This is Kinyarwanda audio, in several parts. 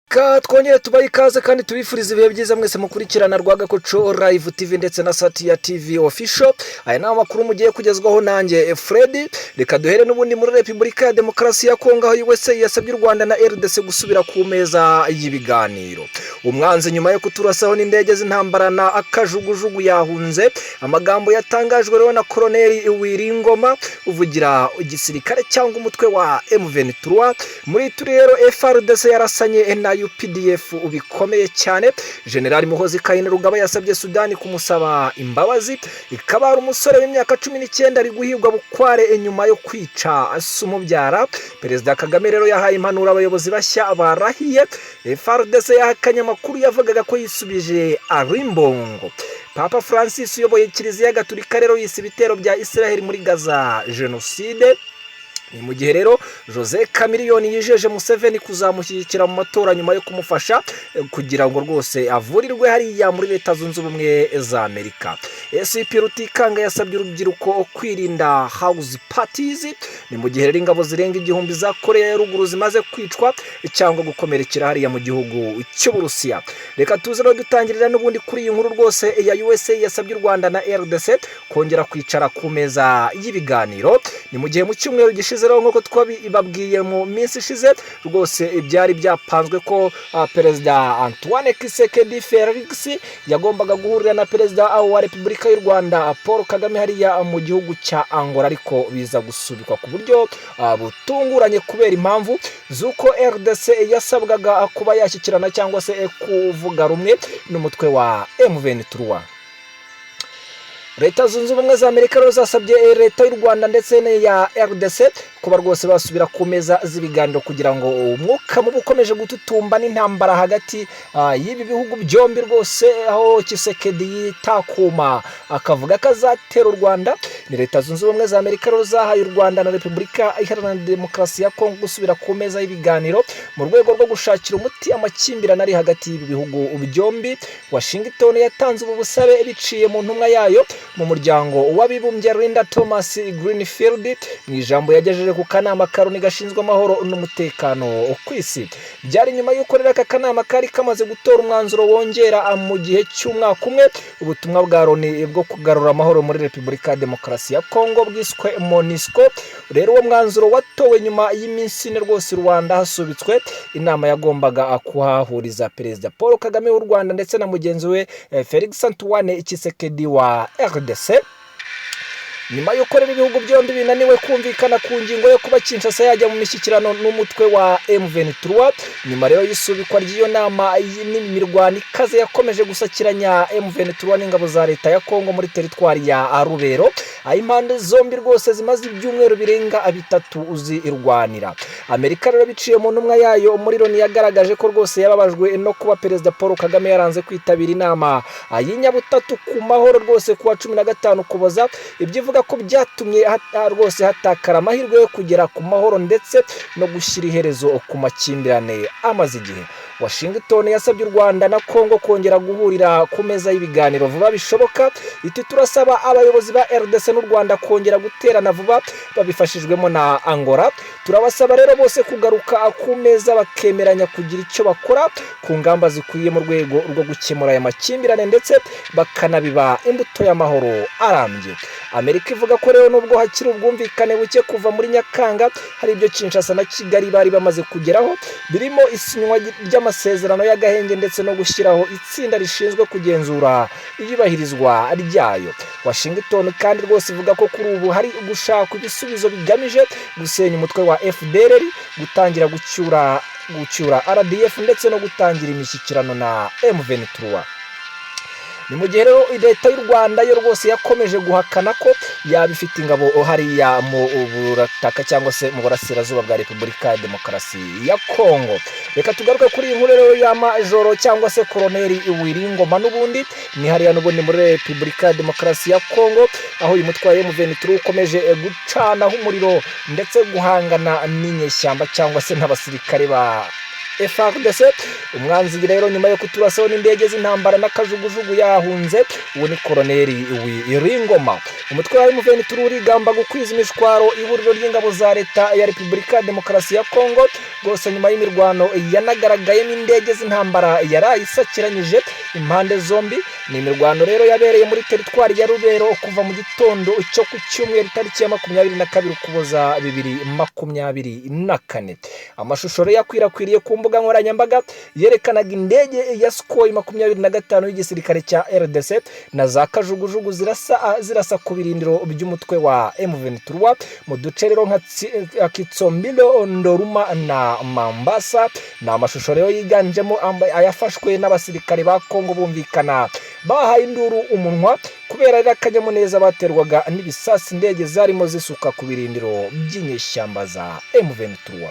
Twongere tubaye ikaze kandi tubifuriza ibihe byiza mwese mukurikirana Rwagakoco Live TV ndetse na Satya TV Official. Aya ni amakuru mugiye kugezwaho nanjye Fred. Reka duhere n'ubundi muri Repubulika ya Demokarasi ya Kongo, aho USA yasabye u Rwanda na RDC gusubira ku meza y'ibiganiro. Umwanzi nyuma yo kuturasaho n'indege z'intambara na akajugujugu yahunze. Amagambo yatangajwe rero na Colonel Wiringoma uvugira igisirikare cyangwa umutwe wa M23. Muri turi rero FARDC yarasanye na UPDF ubikomeye cyane. General Muhozi Kainerugaba yasabye Sudani kumusaba imbabazi. Ikaba ari umusore w'imyaka 19 ari guhigwa bukware nyuma yo kwica asumubyara. Perezida Kagame rero yahaye impanuro abayobozi bashya barahiye. FARDC yahakanye amakuru yavugaga ko yisubije Arimbongo. Papa Francis uyoboye Kiliziya Gatolika rero yise ibitero bya Israel muri Gaza genocide. Ni mu gihe rero Jose Chameleone yijeje Museveni kuzamushyigikira mu matora nyuma yo kumufasha kugira ngo rwose avurirwe hariya muri Leta Zunze Ubumwe za Amerika. SCP Rutikanga yasabye urubyiruko kwirinda house parties. Ni mu gihe rero ingabo zirenga igihumbi za Korea ya Ruguru zimaze kwicwa cyangwa gukomerekera hariya mu gihugu cy'Uburusiya. Reka tuze rero dutangirira n'ubundi kuri iyi nkuru rwose ya USA yasabye u Rwanda na RDC kongera kwicara ku meza y'ibiganiro. Ni mu gihe mu cyumweru gishize rero nk'uko twabibabwiye mu minsi ishize rwose ibyari byapanzwe ko Perezida Antoine Tshisekedi Felix yagombaga guhurira na Perezida wa Repubulika y'u Rwanda Paul Kagame hariya mu gihugu cya Angola, ariko biza gusubikwa ku buryo butunguranye kubera impamvu z'uko RDC yasabwaga kuba yashyikirana cyangwa se kuvuga rumwe n'umutwe wa M23. Leta Zunze Ubumwe za Amerika rero zasabye Leta y'u Rwanda ndetse ya RDC kuba rwose basubira ku meza z'ibiganiro kugira ngo umwuka mubi ukomeje gututumba n'intambara hagati y'ibi bihugu byombi rwose, aho Tshisekedi yitakuma akavuga kazatera u Rwanda. Ni Leta Zunze Ubumwe za Amerika rero zahaye u Rwanda na Repubulika Iharanira Demokarasi ya Kongo gusubira ku meza y'ibiganiro mu rwego rwo gushakira umuti amakimbirane ari hagati y'ibi bihugu byombi. Washington yatanze ubu busabe biciye mu ntumwa yayo mu muryango w'abibumbye Linda Thomas Greenfield mu ijambo yagejeje ku kanama karoni gashinzwe amahoro n'umutekano ku isi. Byari nyuma y'uko rero aka kanama kari kamaze gutora umwanzuro wongera mu gihe cy'umwaka umwe ubutumwa bwa Loni bwo kugarura amahoro muri Repubulika ya Demokarasi ya Kongo bwiswe MONUSCO. Rero uwo mwanzuro watowe nyuma y'iminsi ine rwose Rwanda hasubitswe inama yagombaga kuhahuriza Perezida Paul Kagame w'u Rwanda ndetse na mugenzi we Felix Antoine Tshisekedi wa RDC. Nyuma y'uko rero ibihugu byombi binaniwe kumvikana ku ngingo yo kuba Kinshasa yajya mu mishyikirano n'umutwe wa M23, nyuma rero y'isubikwa ry'iyo nama n'imirwano ikaze yakomeje gusakiranya M23 n'ingabo za Leta ya Kongo muri teritwari ya Rubero, aho impande zombi rwose zimaze ibyumweru birenga bitatu uzirwanira. Amerika rero biciye mu ntumwa yayo muri Loni yagaragaje ko rwose yababajwe no kuba Perezida Paul Kagame yaranze kwitabira inama y'inyabutatu ku mahoro rwose kuwa 15 Ukuboza. Ibyivuga ko byatumye rwose hatakara amahirwe yo kugera ku mahoro ndetse no gushyira iherezo ku makimbirane amaze igihe. Washington yasabye u Rwanda na Kongo kongera guhurira ku meza y'ibiganiro vuba bishoboka. Iti turasaba abayobozi ba RDC n'u Rwanda kongera guterana vuba babifashijwemo na Angola. Turabasaba rero bose kugaruka ku meza bakemeranya kugira icyo bakora ku ngamba zikwiye mu rwego rwo gukemura aya makimbirane ndetse bakanabiba imbuto y'amahoro arambye. Amerika ivuga ko rero nubwo hakiri ubwumvikane buke kuva muri Nyakanga, hari ibyo Kinshasa na Kigali bari bamaze kugeraho birimo isinywa ry'amasezerano y'agahenge ndetse no gushyiraho itsinda rishinzwe kugenzura iyubahirizwa ryayo. Washington kandi rwose ivuga ko kuri ubu hari gushaka ibisubizo bigamije gusenya umutwe wa FDLR, gutangira gucyura RDF ndetse no gutangira imishyikirano na M23. Ni mu gihe rero Leta y'u Rwanda yo rwose yakomeje guhakana ko yabifite ingabo hariya mu burataka cyangwa se mu burasirazuba bwa Repubulika ya Demokarasi ya Kongo. Reka tugaruke kuri iyi nkuru rero ya Majoro cyangwa se Colonel Wiringoma n'ubundi ni hariya n'ubundi muri Repubulika ya Demokarasi ya Kongo, aho uyu mutwe wa M23 ukomeje gucanaho umuriro ndetse guhangana n'inyeshyamba cyangwa se n'abasirikare ba FARDC. Umwanzi rero nyuma yo kuturasaho n'indege z'intambara n'akajugujugu yahunze, uwo ni Koloneli Wiringoma. Umutwe wa M23 urigamba gukwiza imishwaro ihuriro ry'ingabo za leta ya Repubulika ya Demokarasi ya Kongo, rwose nyuma y'imirwano yanagaragayemo indege z'intambara yarayisakiranyije impande zombi. Ni imirwano rero yabereye muri teritwari ya Rubero kuva mu gitondo cyo ku cyumweru tariki ya 22 Ukuboza 2024. Amashusho yakwirakwiriye ku mbuga nkoranyambaga yerekanaga indege ya Sukhoi 25 y'igisirikare cya RDC na za kajugujugu zirasa ku birindiro by'umutwe wa M23 mu duce rero nka Kitsombilo, Ndoruma na Mambasa. Na amashusho rero yiganjemo ayafashwe n'abasirikare ba Kongo bumvikana bahaye induru umunwa kubera akanyamuneza baterwaga n'ibisasi indege zarimo zisuka ku birindiro by'inyeshyamba za M23.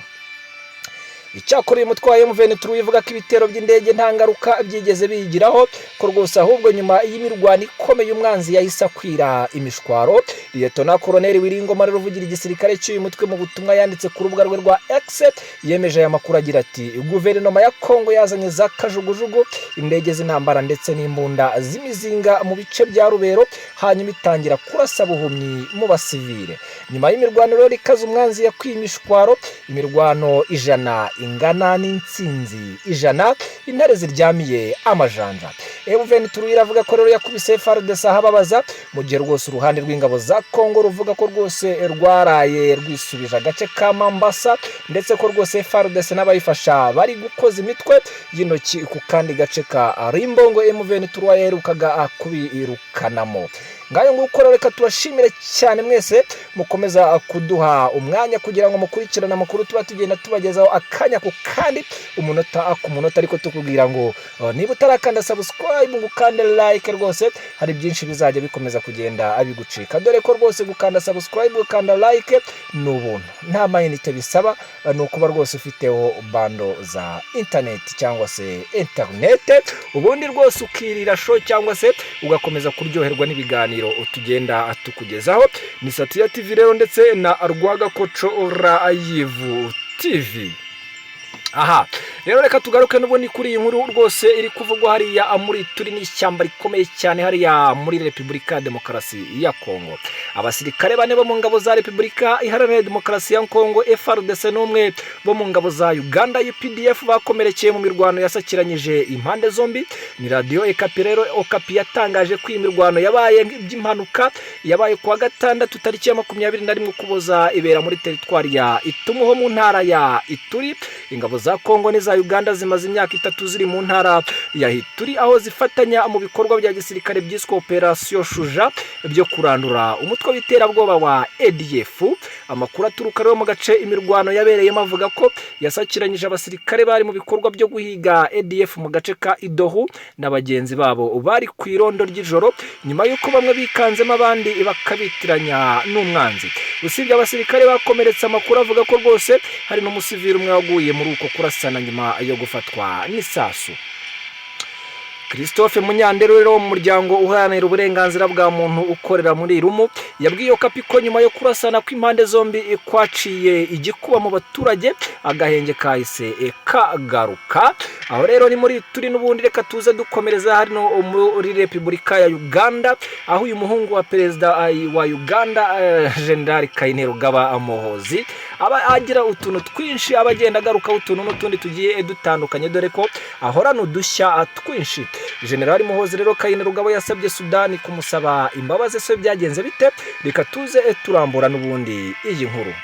Icyakora uyu mutwe wa M23 ivuga ko ibitero by'indege nta ngaruka byigeze biyigiraho, ko rwose ahubwo nyuma y'imirwano ikomeye umwanzi yahise akwira imishwaro. Liyetona Koloneli Wiringoma rero uvugira igisirikare cy'uyu mutwe mu butumwa yanditse ku rubuga rwe rwa X yemeje aya makuru agira ati guverinoma ya Kongo yazanye za kajugujugu, indege z'intambara ndetse n'imbunda z'imizinga mu bice bya Rubero, hanyuma itangira kurasa buhumyi mu basivile. Nyuma y'imirwano rero ikaza umwanzi yakwiye imishwaro, imirwano ijana ingana n'insinzi ijana, intare ziryamiye amajanja. M23 iravuga ko rero yakubise FARDC ahababaza, mu gihe rwose uruhande rw'ingabo za Kongo ruvuga ko rwose rwaraye rwisubije agace ka Mambasa, ndetse ko rwose FARDC n'abayifasha bari gukoza imitwe y'intoki ku kandi gace ka Rimbongo M23 yaherukaga kubirukanamo. Ngayo nguko reka tubashimire cyane mwese mukomeza kuduha umwanya kugira ngo mukurikirane amakuru tuba tugenda tubagezaho akanya ku kandi, umunota ku munota, ariko tukubwira ngo niba utarakanda subscribe ngo ukande like, rwose hari byinshi bizajya bikomeza kugenda abigucika, dore ko rwose gukanda subscribe gukanda like ni ubuntu, nta mayinite bisaba, ni ukuba rwose ufiteho bando za internet cyangwa se internet, ubundi rwose ukirira show cyangwa se ugakomeza kuryoherwa n'ibiganiro utugenda tukugezaho. Ni Satya TV rero ndetse na Rwagakoco Live TV. Aha rero reka tugaruke n'ubundi kuri iyi nkuru rwose iri kuvugwa hariya muri turi n'ishyamba rikomeye cyane hariya muri Repubulika ya Demokarasi ya Kongo. Abasirikare bane bo mu ngabo za Repubulika Iharanira Demokarasi ya Kongo FARDC n'umwe bo mu ngabo za Uganda UPDF bakomerekeye mu mirwano yasakiranyije impande zombi. Ni radio Okapi yatangaje ko iyi mirwano yabaye by'impanuka, yabaye kuwa gatandatu tariki ya 21 Ukuboza ibera muri teritwari ya Itumuho mu ntara ya Ituri. Ingabo za Kongo n'iza Uganda zimaze imyaka 3 ziri mu ntara ya Ituri, aho zifatanya mu bikorwa bya gisirikare byiswe Operation Shuja byo kurandura umutwe w'iterabwoba wa ADF. Amakuru aturuka rero mu gace imirwano yabereyemo avuga ko yasakiranyije abasirikare bari mu bikorwa byo guhiga ADF mu gace ka Idohu n'abagenzi babo bari ku irondo ry'ijoro, nyuma y'uko bamwe bikanzemo abandi bakabitiranya n'umwanzi. Usibye abasirikare bakomeretse, amakuru avuga ko rwose hari n'umusivili umwe waguye muri uko kurasana nyuma yo gufatwa n'isasu. Christophe Munyandero rero mu muryango uharanira uburenganzira bwa muntu ukorera muri Rumu yabwiye Okapi ko nyuma yo kurasana kw'impande zombi kwaciye igikuba mu baturage, agahenge kahise kagaruka. Aho rero ni muri turi n'ubundi reka tuze dukomereza hano muri Repubulika ya Uganda, aho uyu muhungu wa perezida wa Uganda General Kainerugaba Muhoozi aba agira utuntu twinshi abagenda agaruka utuntu n'utundi tugiye dutandukanye, dore ko ahorana udushya twinshi. General Muhoozi rero Kainerugaba yasabye Sudani kumusaba imbabazi. Se byagenze bite? Reka tuze turambura n'ubundi iyi nkuru.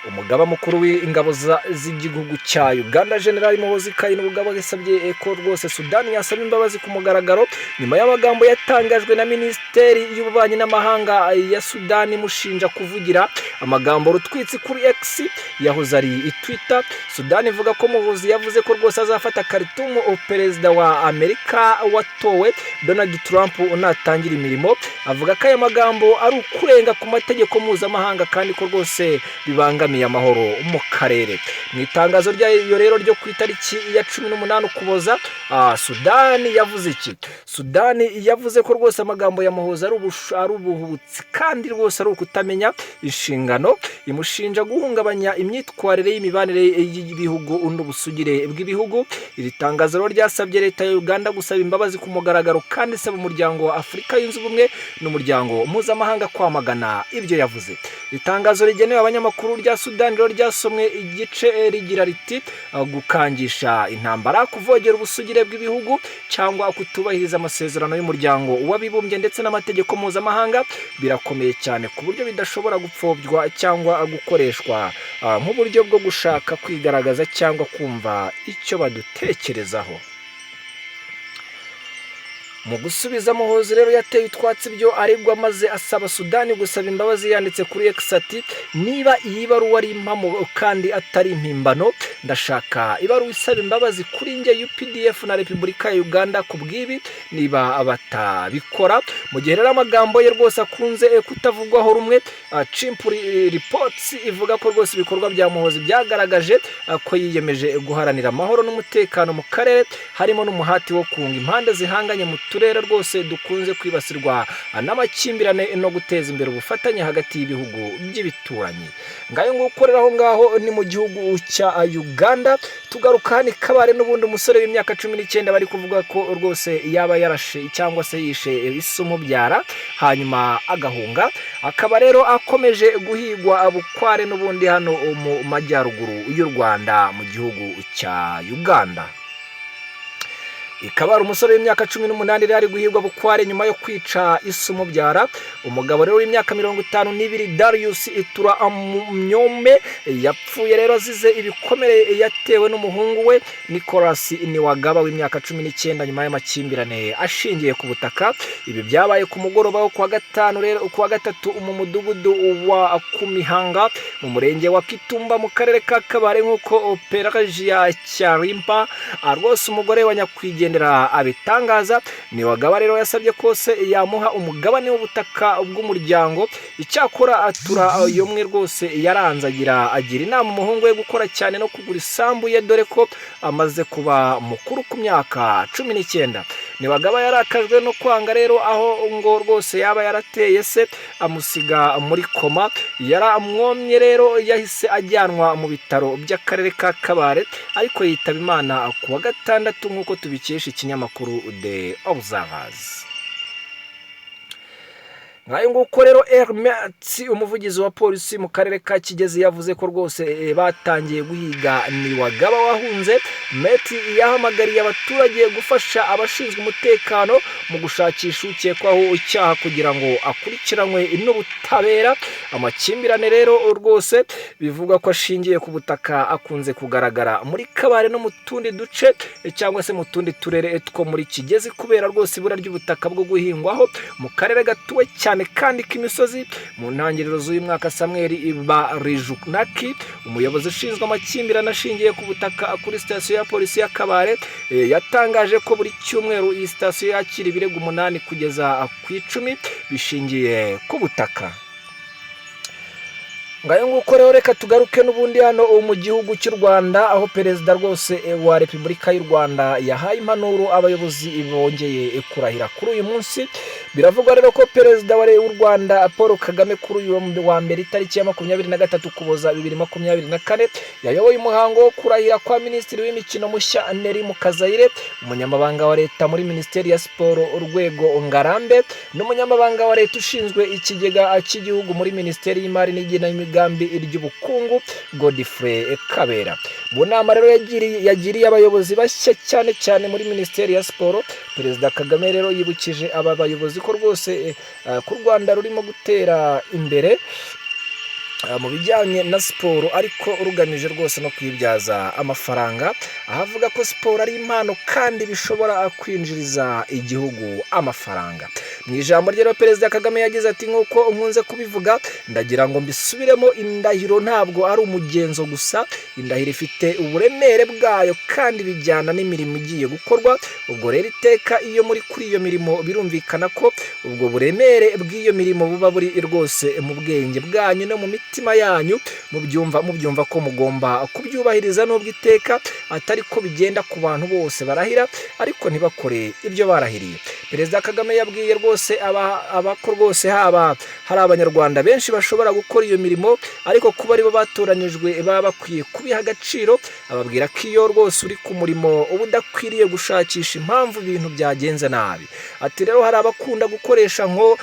Umugaba mukuru w'ingabo z'igihugu cya Uganda General Muhoozi Kainerugaba yasabye ko rwose Sudani yasaba imbabazi ku mugaragaro nyuma y'amagambo yatangajwe na Minisiteri y'Ububanyi n'Amahanga ya Sudani mushinja kuvugira amagambo rutwitsi kuri X yahoze ari Twitter. Sudani ivuga ko Muhoozi yavuze ko rwose azafata Khartoum perezida wa Amerika watowe Donald Trump unatangira imirimo. Avuga ko aya magambo ari ukurenga ku mategeko mpuzamahanga kandi ko rwose bibanga bibangamiye amahoro mu karere. Mu itangazo ryayo rero ryo ku itariki ya 18 Ukuboza, Sudani yavuze iki? Sudani yavuze ko rwose amagambo ya Muhoozi ari ubuhubutsi kandi rwose ari ukutamenya inshingano, imushinja guhungabanya imyitwarire y'imibanire y'ibihugu n'ubusugire bw'ibihugu. Iri tangazo ryasabye leta ya Uganda gusaba imbabazi ku mugaragaro kandi isaba umuryango wa Afurika yunze ubumwe n'umuryango mpuzamahanga kwamagana ibyo yavuze. Itangazo rigenewe abanyamakuru rya Sudani ryasomwe igice rigira riti gukangisha intambara, kuvogera ubusugire bw'ibihugu cyangwa kutubahiriza amasezerano y'umuryango w'abibumbye ndetse n'amategeko mpuzamahanga birakomeye cyane ku buryo bidashobora gupfobya cyangwa gukoreshwa nk'uburyo bwo gushaka kwigaragaza cyangwa kumva icyo badutekerezaho. Mu gusubiza, Muhoozi rero yateye utwatsi ibyo aregwa maze asaba Sudani gusaba imbabazi. Yanditse kuri X ati niba iyi baruwa ari impamo kandi atari impimbano, ndashaka ibaruwa isaba imbabazi kuri njye, UPDF na Repubulika ya Uganda ku bw'ibi niba batabikora. Mu gihe rero amagambo ye rwose akunze kutavugwaho rumwe, Chimpuri Reports ivuga ko rwose ibikorwa bya Muhoozi byagaragaje ko yiyemeje guharanira amahoro n'umutekano mu karere, harimo n'umuhati wo kunga impande zihanganye mu turere rwose dukunze kwibasirwa n'amakimbirane no guteza imbere ubufatanye hagati y'ibihugu by'ibituranyi. Ngayo nguko rero aho ngaho ni mu gihugu cya Uganda. Tugaruka hano Kabare, n'ubundi umusore w'imyaka 19 bari kuvuga ko rwose yaba yarashe cyangwa se yishe isumubyara hanyuma agahunga, akaba rero akomeje guhigwa bukware n'ubundi hano mu majyaruguru y'u Rwanda mu gihugu cya Uganda. Ikaba ari umusore w'imyaka 18 rero ari guhigwa bukware nyuma yo kwica isumubyara. Umugabo rero w'imyaka 52 Darius Itura Amnyome yapfuye rero azize ibikomere yatewe n'umuhungu we Nicholas Niwagaba w'imyaka 19 nyuma y'amakimbirane ashingiye ku butaka. Ibi byabaye ku mugoroba wo kuwa gatatu mu mudugudu wa Kumihanga mu murenge wa Kitumba mu karere ka Kabare, nk'uko Pelagia Cyarimpa rwose umugore wa nyakwigendera abitangaza. Niwagaba rero yasabye ko se yamuha umugabane w'ubutaka bw'umuryango. Icyakora Atura yomwe rwose yaranzagira agira inama umuhungu we gukora cyane no kugura isambu ye, dore ko amaze kuba mukuru ku myaka 19. Niwagaba yarakajwe no kwanga rero aho ngo rwose yaba yarateye se amusiga muri koma. Yaramwomye rero yahise ajyanwa mu bitaro by'akarere ka Kabare, ariko yitaba Imana ku wa gatandatu nk'uko tubikesha ikinyamakuru The Observers. Ngayo nguko rero Hermet, umuvugizi wa polisi mu karere ka Kigezi, yavuze ko rwose batangiye guhiga Niwagaba wahunze. Meti yahamagariye abaturage gufasha abashinzwe umutekano mu gushakisha ukekwaho icyaha kugira ngo akurikiranwe n'ubutabera. Amakimbirane rero rwose bivuga ko ashingiye ku butaka akunze kugaragara muri Kabare no mu tundi duce cyangwa se mu tundi turere two muri Kigezi, kubera rwose ibura ry'ubutaka bwo guhingwaho mu karere gatuwe cyane kandi k'imisozi. Mu ntangiriro z'uyu mwaka, Samuel Barijunaki, umuyobozi ushinzwe amakimbirane ashingiye ku butaka kuri sitasiyo ya polisi ya Kabare, yatangaje ko buri cyumweru iyi sitasiyo yakira ibirego 8 kugeza ku 10 bishingiye ku butaka. Ngayo nguko rero reka tugaruke n'ubundi hano mu gihugu cy'u Rwanda, aho perezida rwose wa Repubulika y'u Rwanda yahaye impanuro abayobozi bongeye kurahira kuri uyu munsi. Biravugwa rero ko perezida w'u Rwanda Paul Kagame kuri uyu wa mbere itariki ya 23 Ukuboza 2024 yayoboye umuhango wo kurahira kwa minisitiri w'imikino mushya Neri Mukazayire, umunyamabanga wa leta muri Minisiteri ya Siporo Urwego Ngarambe, n'umunyamabanga wa leta ushinzwe ikigega cy'igihugu muri Minisiteri y'Imari n'Igenamigambi ry'ubukungu Godfrey Kabera. Mu nama rero yagiriye abayobozi bashya cyane muri Minisiteri ya Siporo, Perezida Kagame rero yibukije aba bayobozi ko rwose ku Rwanda rurimo gutera imbere mu bijyanye na siporo, ariko rugamije rwose no kwibyaza amafaranga, ahavuga ko siporo ari impano kandi bishobora kwinjiriza igihugu amafaranga. mu ijambo rye Perezida Kagame yagize ati nk'uko nkunze kubivuga ndagira ngo mbisubiremo, indahiro ntabwo ari umugenzo gusa, indahiro ifite uburemere bwayo kandi bijyana n'imirimo igiye gukorwa. Ubwo rero iteka iyo muri kuri iyo mirimo birumvikana ko ubwo buremere bw'iyo mirimo buba buri rwose mu bwenge bwanyu no mu mitima yanyu, mubyumva ko mugomba kubyubahiriza, n'ubwo iteka atari ko bigenda ku bantu bose barahira ariko ntibakore ibyo barahiriye. Perezida Kagame yabwiye rwose abako rwose haba hari abanyarwanda benshi bashobora gukora iyo mirimo, ariko kuba aribo batoranyijwe baba bakwiye kubiha agaciro. Ababwira ko iyo rwose uri ku murimo uba udakwiriye gushakisha impamvu ibintu byagenze nabi. Ati rero hari abakunda gukoresha nko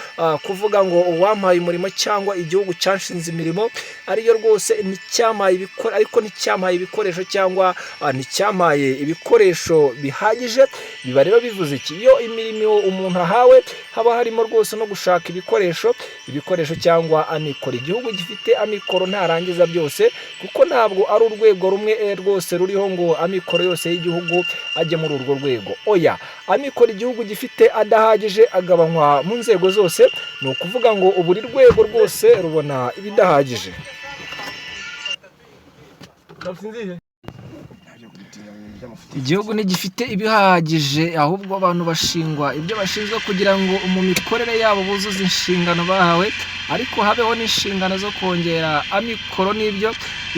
kuvuga ngo uwampaye umurimo cyangwa igihugu cyanshinze imirimo ariyo rwose nticyamaye ibikoresho cyangwa nticyamaye ibikoresho bihagije. Biba rero bivuze iki? Iyo imirimo umuntu ahawe haba harimo rwose no gushaka ibikoresho cyangwa amikoro. Igihugu gifite amikoro ntarangiza byose, kuko ntabwo ari urwego rumwe rwose ruriho ngo amikoro yose y'igihugu ajye muri urwo rwego. Oya, amikoro igihugu gifite adahagije agabanywa mu nzego zose, ni ukuvuga ngo buri rwego rwose rubona ibidahagije. Igihugu ntigifite ibihagije, ahubwo abantu bashingwa ibyo bashinzwe kugira ngo mu mikorere yabo buzuze inshingano bahawe, ariko habeho n'inshingano zo kongera amikoro, n'ibyo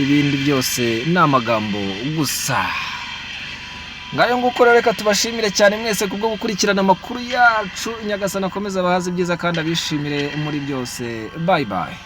ibindi byose ni amagambo gusa. Ngayo nguko rero reka tubashimire cyane mwese kubwo gukurikirana amakuru yacu. Nyagasani akomeza abahaze ibyiza kandi abishimire muri byose. Bye bye.